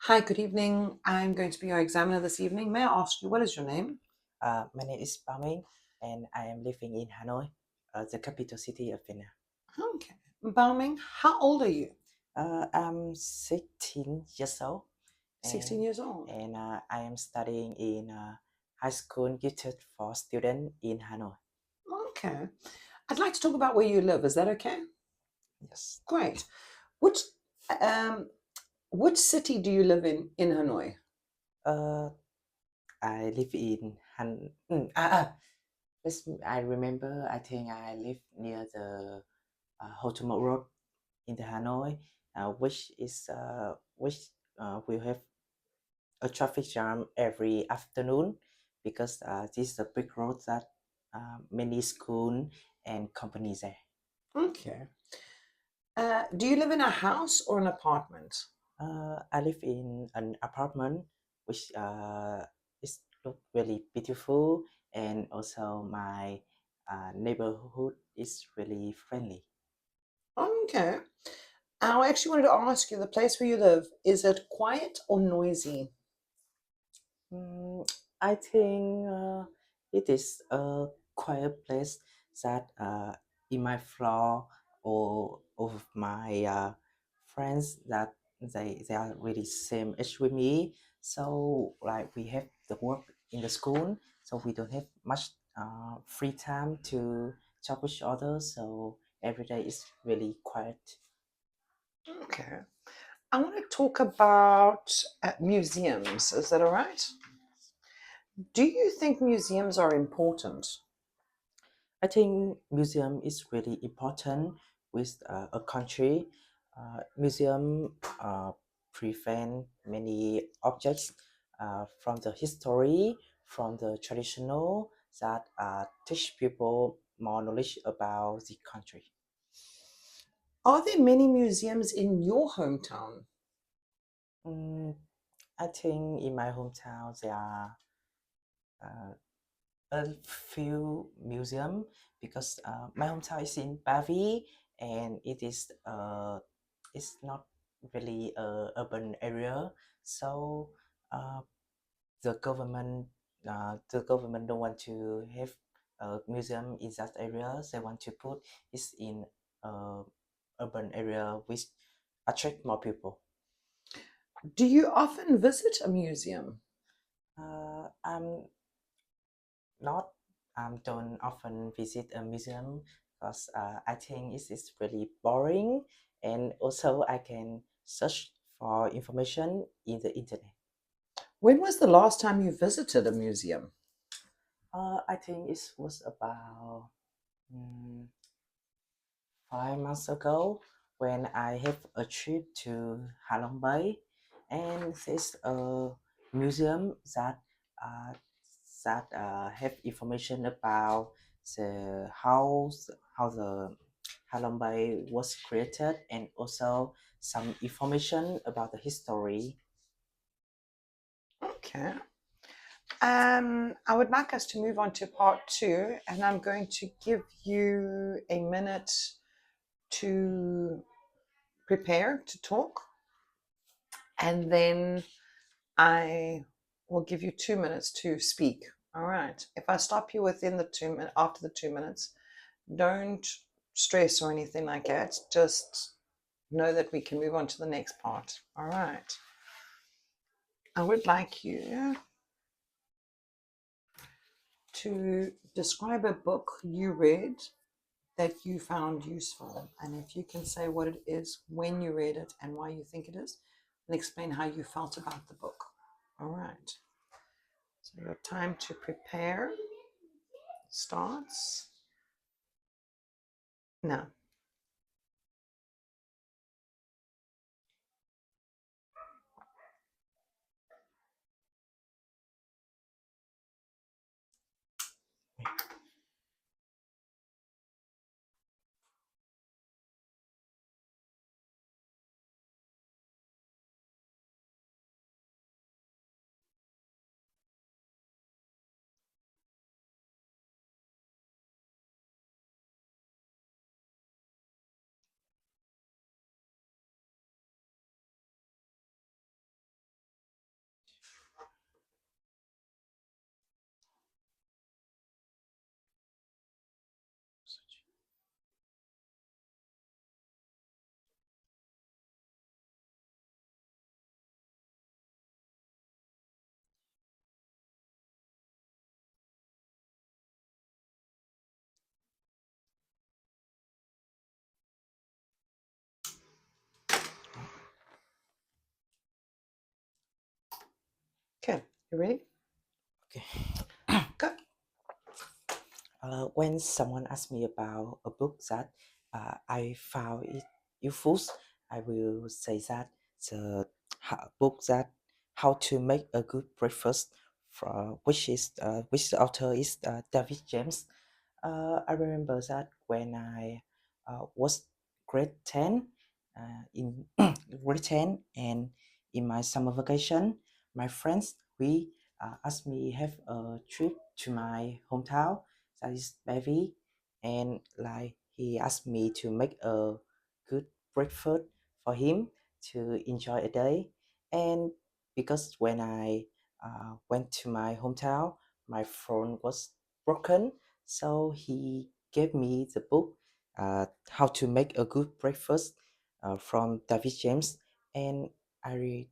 Hi, good evening. I'm going to be your examiner this evening. May I ask you, what is your name? My name is Bảo Minh, and I am living in Hanoi, the capital city of Vietnam. Okay. Bao Ming, how old are you? I'm 16 years old, 16 and years old. I am studying in high school gifted for students in Hanoi. Okay. I'd like to talk about where you live. Is that okay? Yes. Great. Which um which city do you live in Hanoi? Uh, I live in I remember. I think I live near the Ho Chi Minh Road in the Hanoi, which will have a traffic jam every afternoon because this is a big road that many school and companies there. Okay. Do you live in a house or an apartment? I live in an apartment which is look really beautiful, and also my neighborhood is really friendly. Okay. I actually wanted to ask you, the place where you live, is it quiet or noisy? Mm, I think it is a quiet place that in my floor or of my friends that they are really same age with me. So like we have the work in the school, so we don't have much free time to talk with each other. So every day is really quiet. Okay. I want to talk about museums. Is that all right? Do you think museums are important? I think museum is really important with a country. Museum prevent many objects from the history, from the traditional that teach people more knowledge about the country. Are there many museums in your hometown? Mm, I think in my hometown there are uh, a few museum because my hometown is in Bavi, and it's not really a urban area. So uh, the government the government don't want to have a museum in that area. They want to put it in a urban area which attract more people. Do you often visit a museum? I'm not don't often visit a museum because I think it is really boring, and also I can search for information in the internet. When was the last time you visited a museum? I think it was about mm, 5 months ago when I have a trip to Halong Bay, and there's a museum uh, that have information about the how the Halong Bay was created, and also some information about the history. Okay. I would like us to move on to part two, and I'm going to give you a minute to prepare to talk, and then I will give you 2 minutes to speak. All right. If I stop you within the 2 minutes, after the 2 minutes, don't stress or anything like that. Just know that we can move on to the next part. All right. I would like you to describe a book you read that you found useful. And if you can say what it is, when you read it, and why you think it is, and explain how you felt about the book. All right. So your time to prepare starts now. You ready? Okay. Go. When someone asks me about a book that I found it useful, I will say that the book that how to make a good breakfast, which the author is David James. I remember that when I was grade 10, in grade 10, and in my summer vacation, my friends we asked me have a trip to my hometown, that is Baby, and like he asked me to make a good breakfast for him to enjoy a day. And because when I went to my hometown, my phone was broken, so he gave me the book, How to Make a Good Breakfast, from David James. And I read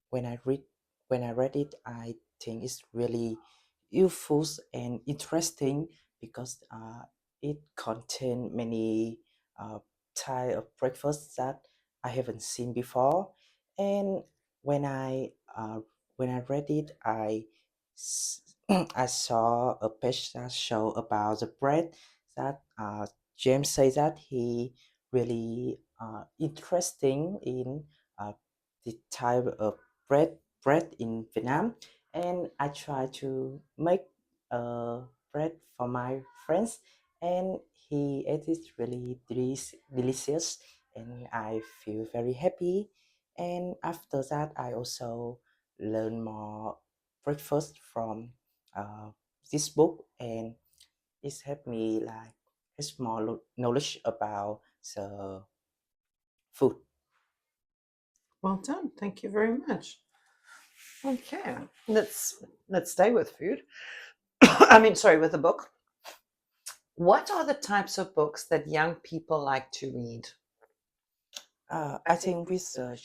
when I read when I read it, I think it's really useful and interesting because it contains many type of breakfasts that I haven't seen before. And when I uh, when I read it, s- I saw a page that show about the bread that James says that he really interesting in uh, the type of bread in Vietnam, and I try to make bread for my friends, and he ate it really delicious, and I feel very happy. And after that, I also learn more breakfast from uh, this book, and it's helped me like have more knowledge about the food. Well done. Thank you very much. Okay, let's stay with food. I mean, sorry, with the book. What are the types of books that young people like to read? I think with the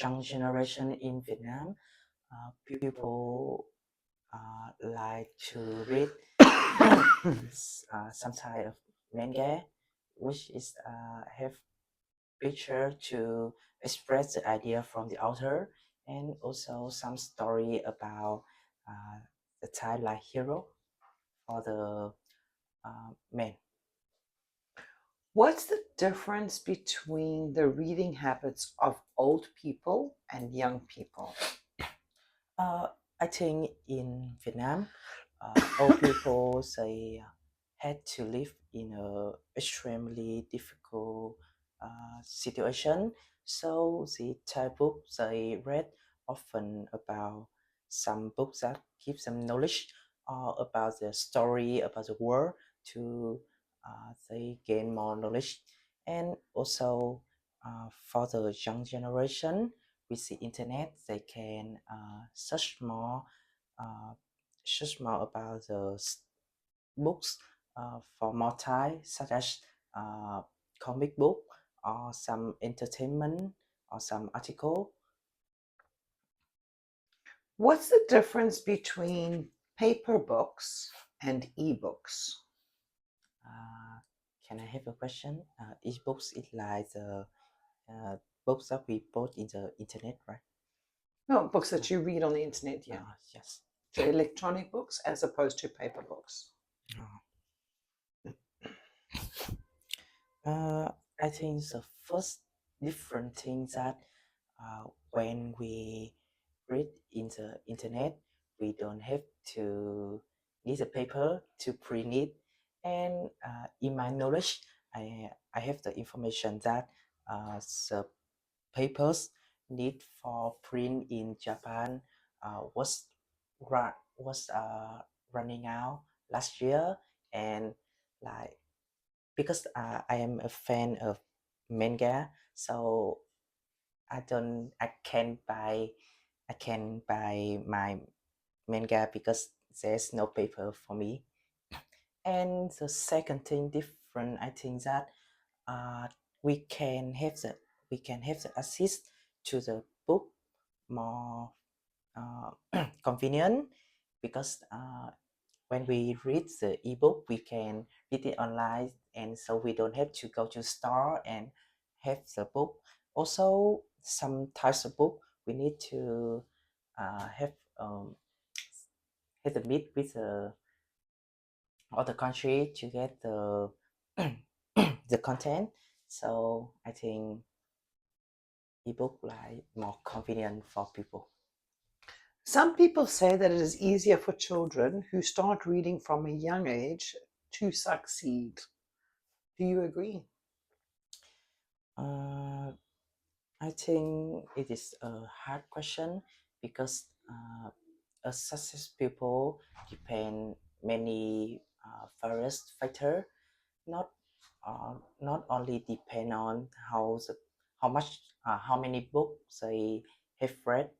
young generation in Vietnam, people like to read some type of manga, which is have picture to express the idea from the author, and also some story about uh, the type like hero for the men. What's the difference between the reading habits of old people and young people? Uh, I think in Vietnam, old people they had to live in a extremely difficult situation. So the type book they read often about some books that give them knowledge about the story about the world to they gain more knowledge. And also for the young generation with the internet, they can uh, search more about the books for more type, such as uh, comic book or some entertainment or some article. What's the difference between paper books and ebooks? Uh, can I have a question? Each books is like the books that we bought in the internet, right? No, books that you read on the internet, yeah. Yes. So electronic books as opposed to paper books. Uh, I think the first different thing that when we read in the internet, we don't have to need a paper to print it. And in my knowledge, I have the information that the papers need for print in Japan was running out last year, and like because I am a fan of manga, so I can buy my manga because there's no paper for me. And the second thing different, I think that uh, we can have the we can have the access to the book more convenient because when we read the ebook, we can read it online, and so we don't have to go to store and have the book. Also, some types of book we need to have um, hit the meet with other country to get the the content. So I think ebook like more convenient for people. Some people say that it is easier for children who start reading from a young age to succeed. Do you agree? Uh, I think it is a hard question because a success people depend many various factor, not not only depend on how much how many books they have read.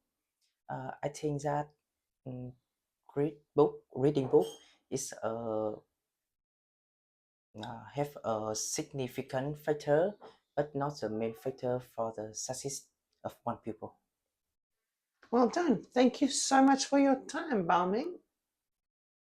I think that mm, reading book is have a significant factor, but not the main factor for the success of one people. Well done. Thank you so much for your time, Bao Ming.